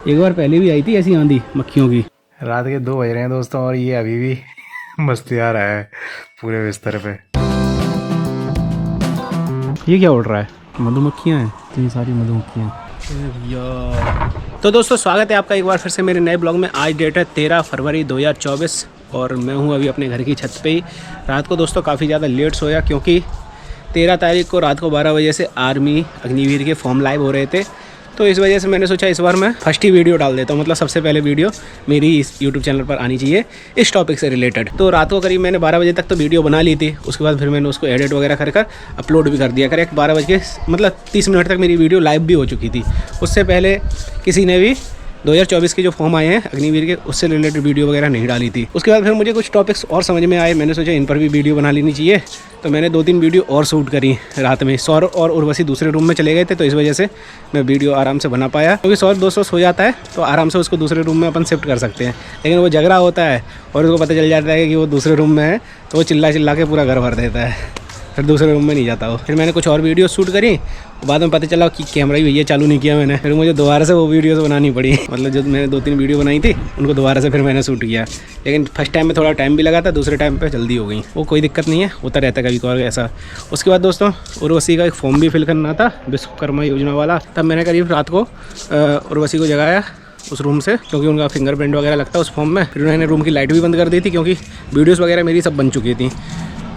एक बार पहले भी आई थी ऐसी आंधी मक्खियों की। रात के 2 बज रहे हैं दोस्तों और ये अभी भी मस्ती आ रहा है पूरे बिस्तर पे। ये क्या उड़ रहा है? मधुमक्खियाँ हैं, इतनी सारी मधुमक्खियाँ। तो दोस्तों स्वागत है आपका एक बार फिर से मेरे नए ब्लॉग में। आज डेट है 13 फरवरी 2024 और मैं हूँ अभी अपने घर की छत पे ही। रात को दोस्तों काफ़ी ज़्यादा लेट सोया क्योंकि 13 तारीख को रात को 12 बजे से आर्मी अग्निवीर के फॉर्म लाइव हो रहे थे। तो इस वजह से मैंने सोचा इस बार मैं फर्स्ट ही वीडियो डाल देता हूँ, मतलब सबसे पहले वीडियो मेरी इस यूट्यूब चैनल पर आनी चाहिए इस टॉपिक से रिलेटेड। तो रात को करीब मैंने 12 बजे तक तो वीडियो बना ली थी। उसके बाद फिर मैंने उसको एडिट वगैरह कर अपलोड भी कर दिया। करेक्ट 12 बज के मतलब 30 मिनट तक मेरी वीडियो लाइव भी हो चुकी थी। उससे पहले किसी ने भी 2024 के जो फॉर्म आए हैं अग्निवीर के उससे रिलेटेड वीडियो वगैरह नहीं डाली थी। उसके बाद फिर मुझे कुछ टॉपिक्स और समझ में आए, मैंने सोचा इन पर भी वीडियो बना लेनी चाहिए। तो मैंने 2-3 वीडियो और शूट करी रात में। सौर और उर्वशी दूसरे रूम में चले गए थे तो इस वजह से मैं वीडियो आराम से बना पाया, क्योंकि सौर दोस्तों सो जाता है तो आराम से उसको दूसरे रूम में अपन शिफ्ट कर सकते हैं। लेकिन वो जग रहा होता है और उसको पता चल जाता है कि वो दूसरे रूम में है तो वो चिल्ला चिल्ला के पूरा घर भर देता है, फिर दूसरे रूम में नहीं जाता वो। फिर मैंने कुछ और वीडियो शूट करी, बाद में पता चला कि कैमरा ही भैया चालू नहीं किया मैंने। फिर मुझे दोबारा से वो वीडियोस बनानी पड़ी, मतलब जो मैंने 2-3 वीडियो बनाई थी उनको दोबारा से फिर मैंने शूट किया। लेकिन फर्स्ट टाइम में थोड़ा टाइम भी लगा था, दूसरे टाइम पे जल्दी हो गई। वो कोई दिक्कत नहीं है, होता रहता है कभी कभार ऐसा। उसके बाद दोस्तों उर्वशी का एक फॉर्म भी फिल करना था विश्वकर्मा योजना वाला। तब मैंने करीब रात को उर्वशी को जगाया उस रूम से, क्योंकि उनका फिंगरप्रिंट वगैरह लगता है उस फॉर्म में। फिर उन्होंने रूम की लाइट भी बंद कर दी थी क्योंकि वीडियोज़ वगैरह मेरी सब बन चुकी थी।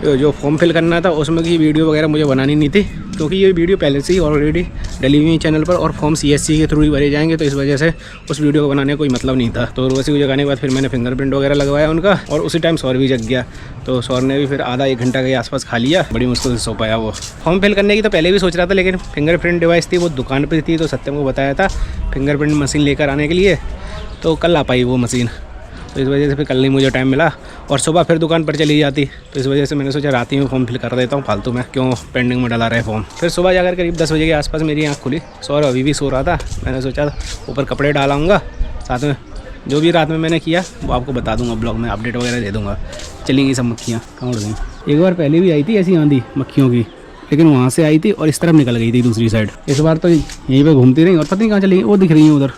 जो फॉर्म फिल करना था उसमें की वीडियो वगैरह मुझे बनानी नहीं थी, क्योंकि ये वीडियो पहले से ही ऑलरेडी डली हुई चैनल पर और फॉर्म CSC के थ्रू ही भरे जाएंगे, तो इस वजह से उस वीडियो को बनाने का कोई मतलब नहीं था। तो उर्वशी को जगाने के बाद फिर मैंने फिंगरप्रिंट वगैरह लगवाया उनका, और उसी टाइम सौर भी जग गया। तो सौर ने भी फिर आधा 1 घंटा के आसपास खा लिया, बड़ी मुश्किल से सो पाया वो। फॉर्म फिल करने की तो पहले भी सोच रहा था, लेकिन फिंगरप्रिंट डिवाइस थी वो दुकान पर थी, तो सत्यम को बताया था फिंगरप्रिंट मशीन लेकर आने के लिए, तो कल आ पाई वो मशीन। तो इस वजह से फिर कल नहीं मुझे टाइम मिला और सुबह फिर दुकान पर चली जाती। तो इस वजह से मैंने सोचा रात ही में फॉर्म फिल कर देता हूँ, फालतू में क्यों पेंडिंग में डला रहे फॉर्म। फिर सुबह जाकर करीब 10 बजे के आसपास मेरी आँख खुली। सौर अभी भी सो रहा था। मैंने सोचा ऊपर कपड़े डालाऊँगा, साथ में जो भी रात में मैंने किया वो आपको बता दूँगा, ब्लॉग में अपडेट वगैरह दे दूँगा। चलेंगी सब मक्खियाँ, कहाँ उड़ गई? एक बार पहले भी आई थी ऐसी आंधी मक्खियों की, लेकिन वहाँ से आई थी और इस तरफ निकल गई थी दूसरी साइड। इस बार तो यहीं पे घूमती रही और पता नहीं कहाँ चली गई। वो दिख रही है उधर,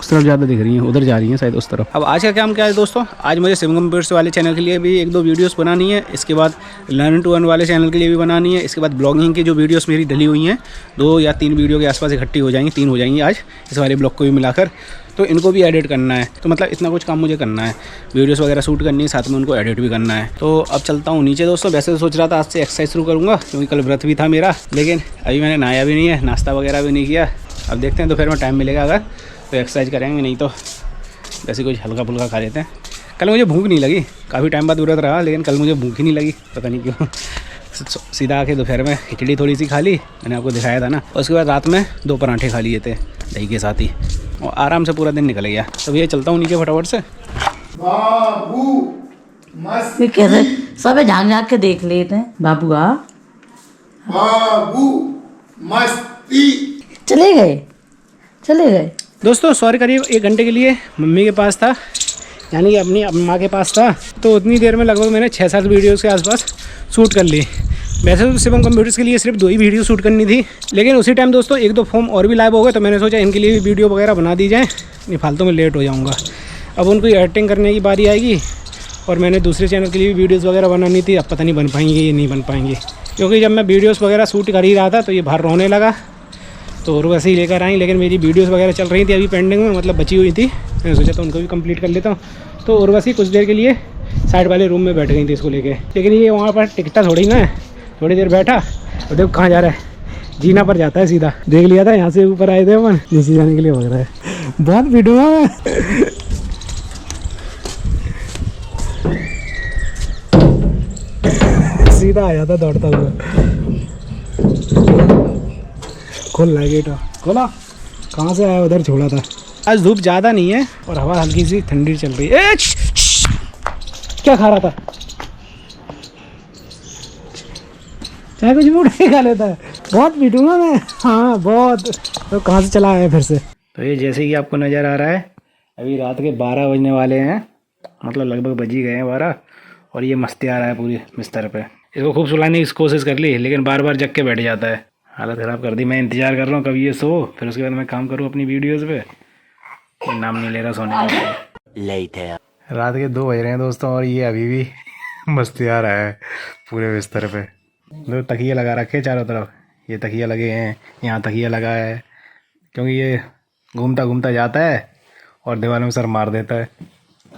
उस तरफ ज़्यादा दिख रही हैं, उधर जा रही हैं शायद उस तरफ। अब आज का काम क्या है दोस्तों, आज मुझे शिवम कंप्यूटर्स वाले चैनल के लिए भी 1-2 वीडियोस बनानी है। इसके बाद लर्न टू अर्न वाले चैनल के लिए भी बनानी है। इसके बाद ब्लॉगिंग की जो वीडियोस मेरी डली हुई हैं 2 या 3 वीडियो के आसपास इकट्ठी हो जाएंगी, 3 हो जाएंगी आज इस वाले ब्लॉग को भी मिलाकर। तो इनको भी एडिट करना है, तो मतलब इतना कुछ काम मुझे करना है। वीडियोस वगैरह शूट करनी है, साथ में उनको एडिट भी करना है। तो अब चलता हूँ नीचे दोस्तों। वैसे तो सोच रहा था आज से एक्सरसाइज शुरू करूँगा, क्योंकि कल व्रत भी था मेरा, लेकिन अभी मैंने नहाया भी नहीं है, नाश्ता वगैरह भी नहीं किया। अब देखते हैं दोपहर में टाइम मिलेगा अगर तो एक्सरसाइज करेंगे, नहीं तो वैसे कुछ हल्का फुल्का खा लेते हैं। कल मुझे भूख नहीं लगी, काफ़ी टाइम बाद व्रत रहा, लेकिन कल मुझे भूख ही नहीं लगी, पता नहीं क्यों। सीधा आके दोपहर में खिचड़ी थोड़ी सी खा ली, मैंने आपको दिखाया था ना। और उसके बाद रात में 2 पराठे खा लिए थे दही के साथ ही, और आराम से पूरा दिन निकल गया। तो भैया चलता हूँ नीचे फटाफट से। ये कैसे सब झाँक झाँक के देख लेते हैं बाबू। बाबू मस्ती। चले गए दोस्तों सॉरी, करीब 1 घंटे के लिए मम्मी के पास था, यानी कि अपनी माँ के पास था। तो उतनी देर में लगभग मैंने 6-7 वीडियोज़ के आसपास शूट कर ली। वैसे तो शिवम कंप्यूटर्स के लिए सिर्फ 2 ही वीडियो शूट करनी थी, लेकिन उसी टाइम दोस्तों 1-2 फॉर्म और भी लाइव हो गए, तो मैंने सोचा इनके लिए भी वीडियो वगैरह बना दी जाए, नहीं फालतू में लेट हो जाऊँगा। अब उनको एडिटिंग करने की बारी आएगी, और मैंने दूसरे चैनल के लिए भी वीडियोज़ वगैरह बनानी थी। अब पता नहीं बन पाएंगे या नहीं बन पाएंगे, क्योंकि जब मैं वीडियोज़ वगैरह शूट कर ही रहा था तो ये बाहर रोने लगा, तो और वैसे ही लेकर आई। लेकिन मेरी वीडियोस वगैरह चल रही थी अभी पेंडिंग में, मतलब बची हुई थी। मैंने सोचा तो उनको भी कंप्लीट कर लेता हूँ। तो उर्वशी कुछ देर के लिए साइड वाले रूम में बैठ गई थी इसको लेके, लेकिन ये वहाँ पर टिकटा थोड़ी ना है। थोड़ी देर बैठा और देखो कहाँ जा रहा है, जीना पर जाता है सीधा। देख लिया था यहाँ से ऊपर आए थे अपन, नीचे जाने के लिए भाग रहा है। बहुत वीडियो है। सीधा आ जाता दौड़ता हुआ। खोल रहा है गेट, खोला। कहाँ से आया, उधर छोड़ा था। आज धूप ज़्यादा नहीं है और हवा हल्की सी ठंडी चल रही है। क्या खा रहा था? चाहे कुछ भी उठा के खा लेता है। बहुत पीटूंगा मैं, हाँ बहुत। तो कहाँ से चला आया फिर से। तो ये जैसे कि आपको नज़र आ रहा है, अभी रात के 12 बजने वाले हैं, मतलब लगभग बज ही गए हैं 12, और ये मस्ती आ रहा है पूरी बिस्तर पे। इसको खूब सुलाने की कोशिश कर ली, लेकिन बार बार जग के बैठ जाता है। हालत ख़राब कर दी। मैं इंतज़ार कर रहा हूँ कभी ये सो, फिर उसके बाद मैं काम करूँ अपनी वीडियोज़ पे। नाम नहीं ले रहा सोने का। रात के 2 बज रहे हैं दोस्तों और ये अभी भी मस्ती आ रहा है पूरे बिस्तर पे। दो तकिए लगा रखे चारों तरफ, ये तकिया लगे हैं, यहाँ तकिया लगा है, क्योंकि ये घूमता घूमता जाता है और दीवार में सर मार देता है।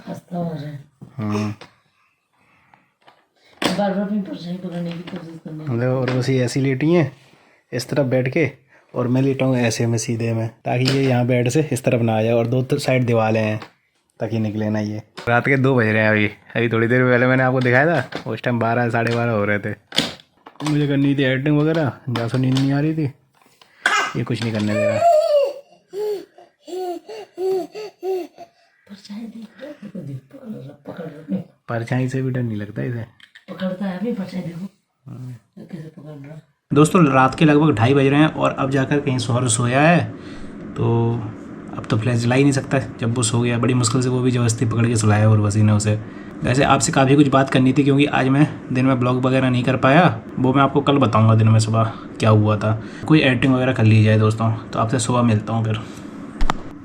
हंसता हो रहा है, हम्म, बार बार अपनी परछाई पकड़ने की कोशिश करने लगा। मतलब और बस ये ऐसी लेटी हैं इस तरफ बैठ के, और मैं लेटा हूँ ऐसे में सीधे में, ताकि ये यहाँ बेड से इस तरफ ना आ जाए, और 2 साइड दीवारें हैं ताकि निकले ना ये। रात के 2 बज रहे हैं अभी थोड़ी देर पहले मैंने आपको दिखाया था, उस टाइम 12 साढ़े 12 हो रहे थे। मुझे करनी थी एडिटिंग वगैरह, जहाँ से नींद नहीं आ रही थी, ये कुछ नहीं करने दे रहा। परछाई देख रहा है, देखो देख पकड़ रहा है, परछाई से भी डर नहीं लगता इसे। पकड़ता है अभी परछाई, देखो कैसे पकड़ रहा है। दोस्तों रात के लगभग 2:30 बज रहे हैं और अब जाकर कहीं शौहर सोया है, तो अब तो फ्लैश जला ही नहीं सकता। जब वो सो गया बड़ी मुश्किल से वो भी ज़बरदस्ती पकड़ के सुलाया और वसी ने उसे। वैसे आपसे काफ़ी कुछ बात करनी थी, क्योंकि आज मैं दिन में ब्लॉग वगैरह नहीं कर पाया, वो मैं आपको कल बताऊंगा दिन में सुबह क्या हुआ था। कोई एडिटिंग वगैरह कर ली जाए दोस्तों, तो आपसे सुबह मिलता हूँ फिर।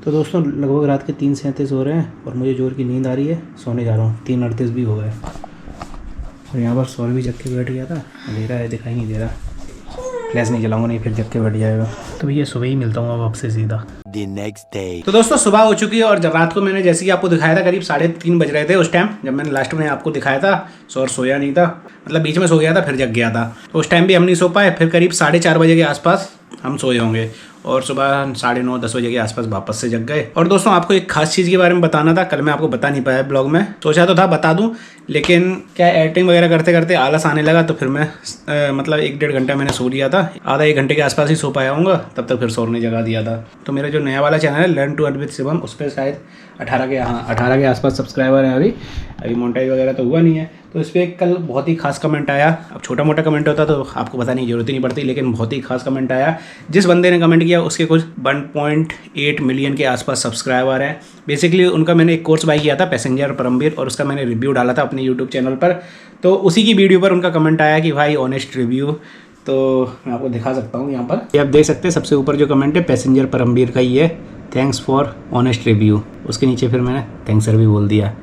तो दोस्तों लगभग रात के 3:37 हो रहे हैं और मुझे जोर की नींद आ रही है, सोने जा रहा हूँ। 3:38 भी हो गए और यहाँ पर सौर भी जग के बैठ गया था, अंधेरा है दिखाई नहीं दे रहा। फ्लैश नहीं जलाऊंगा, नहीं फिर जग के बैठ जाएगा। तो भैया सुबह ही मिलता हूँ अब आपसे सीधा। तो दोस्तों सुबह हो चुकी है और जब रात को मैंने जैसे कि आपको दिखाया था करीब 3:30 बज रहे थे उस टाइम, जब मैंने लास्ट में आपको दिखाया था। सौर सोया नहीं था, मतलब बीच में सो गया था फिर जग गया था, तो उस टाइम भी हम नहीं सो पाए। फिर करीब 4:30 बजे के आसपास हम सोए होंगे और सुबह 9:30 10 बजे के आसपास वापस से जग गए। और दोस्तों आपको एक खास चीज़ के बारे में बताना था, कल मैं आपको बता नहीं पाया ब्लॉग में। सोचा तो था बता दूं, लेकिन क्या एडिटिंग वगैरह करते करते आलस आने लगा, तो फिर मैं मतलब 1-1.5 घंटा मैंने सो लिया था। आधा 1 घंटे के आसपास ही सो पाया हूँगा, तब तक फिर सौर ने जगा दिया था। तो मेरा जो नया वाला चैनल है learn to earn with Shivam, उस पर शायद 18 के आसपास सब्सक्राइबर हैं। अभी मोनेटाइज वगैरह तो हुआ नहीं है। तो इस पर कल बहुत ही खास कमेंट आया। अब छोटा मोटा कमेंट होता तो आपको बताने की जरूरत ही नहीं पड़ती, लेकिन बहुत ही खास कमेंट आया। जिस बंदे ने कमेंट किया उसके कुछ 1.8 मिलियन के आसपास सब्सक्राइबर हैं। बेसिकली उनका मैंने एक कोर्स बाय किया था पैसेंजर परमवीर, और उसका मैंने रिव्यू डाला था अपने यूट्यूब चैनल पर। तो उसी की वीडियो पर उनका कमेंट आया कि भाई ऑनेस्ट रिव्यू। तो मैं आपको दिखा सकता हूँ यहाँ पर, ये आप देख सकते हैं। सबसे ऊपर जो कमेंट है पैसेंजर परमवीर का ही है, थैंक्स फॉर ऑनेस्ट रिव्यू। उसके नीचे फिर मैंने थैंक्स सर भी बोल दिया,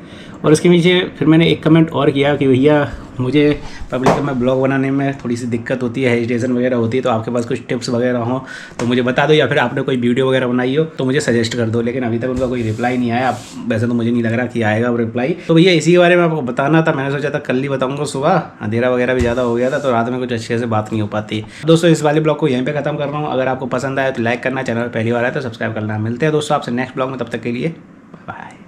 और उसके नीचे फिर मैंने एक कमेंट और किया कि भैया मुझे पब्लिक में ब्लॉग बनाने में थोड़ी सी दिक्कत होती है, हेजिटेशन वगैरह होती है, तो आपके पास कुछ टिप्स वगैरह हो तो मुझे बता दो, या फिर आपने कोई वीडियो वगैरह बनाई हो तो मुझे सजेस्ट कर दो। लेकिन अभी तक उनका कोई रिप्लाई नहीं आया। वैसे तो मुझे नहीं लग रहा कि आएगा वो रिप्लाई। तो भैया इसी के बारे में आपको बताना था। मैंने सोचा था कल ही बताऊँगा, सुबह अंधेरा वगैरह भी ज़्यादा हो गया था, तो रात में कुछ अच्छे से बात नहीं हो पाती। दोस्तों इस वाले ब्लॉग को यहीं पर खत्म कर रहा हूँ। अगर आपको पसंद आया तो लाइक करना, चैनल पहली बार आया तो सब्सक्राइब करना। मिलते हैं दोस्तों आपसे नेक्स्ट ब्लॉग में, तब तक के लिए बाय।